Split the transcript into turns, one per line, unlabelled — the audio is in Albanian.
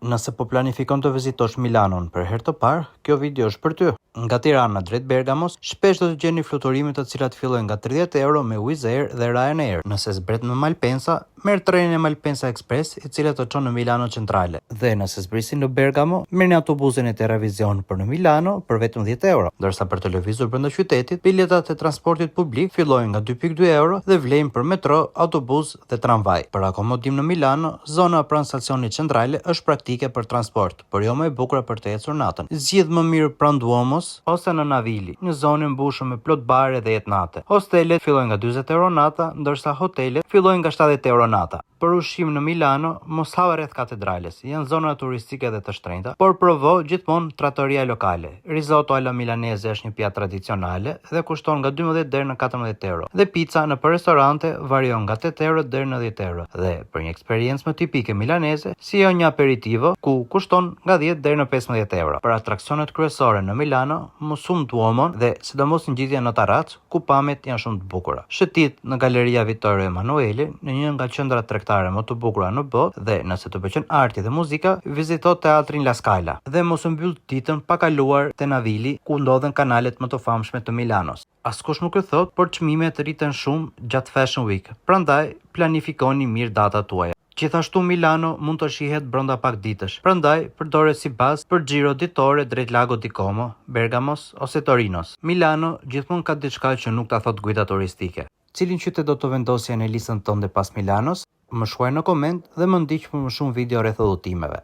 Nëse po planifikon të vizitosh Milanon për herë të parë, kjo video është për ty. Nga Tirana drejt Bergamos, shpesh do të gjeni fluturime të cilat fillojnë nga 30 euro me Wizz Air dhe Ryanair. Nëse zbret në Malpensa, merr trenin e Malpensa Express, i cili të çon në Milano Centrale. Dhe nëse zbrisin në Bergamo, merrni autobusin e Terravision për në Milano për vetëm 10 euro. Ndërsa për të lëvizur brenda qytetit, biletat e transportit publik fillojnë nga 2.2 euro dhe vlejnë për metro, autobus dhe tramvaj. Për akomodim në Milano, zona pranë stacionit Centrale është praktike për transport, por jo më e bukur për të ecur natën. Zgjidh më mirë pranë Duomos ose në Navili, në zonën mbushur me plot bare dhe jetë nate. Hostelet fillojnë nga 40 euro nata, ndërsa hotelet fillojnë nga 70 euro nata. Për ushqim në Milano, mos hava rreth katedrales, janë zona turistike dhe të shtrenjta, por provo gjithmonë trattoria lokale. Risotto alla milanese është një pjatë tradicionale dhe kushton nga 12 deri në 14 euro. Dhe pica në për restorante varion nga 8 euro deri në 10 euro. Dhe për një eksperiencë më tipike milaneze, si një aperitivo, ku kushton nga 10 deri në 15 euro. Për atraksionet kryesore në Milano, mos humb Duomon dhe sidomos ngjitja në Tarrac, ku pamjet janë shumë të bukura. Shëtit në Galeria Vittorio Emanuele, në një nga qendrat tregtare më të bukura në botë, dhe nëse të pëlqen arti dhe muzika, vizito teatrin La Scala. Dhe mos mbyll ditën pa kaluar te Navili, ku ndodhen kanalet më të famshme të Milanos. Askush nuk e thot, por çmimet rriten shumë gjatë Fashion Week. Prandaj planifikoni mirë datat tuaja. Gjithashtu Milano mund të shihet brenda pak ditësh. Prandaj përdore si bazë për xhiro ditore drejt Lago di Como, Bergamos ose Torinos. Milano gjithmonë ka diçka që nuk ta thot guida turistike. Cilin qytet do të vendosja në listën tënde pas Milanos? Më shkruaj në koment dhe më ndiq për më shumë video rreth udhëtimeve.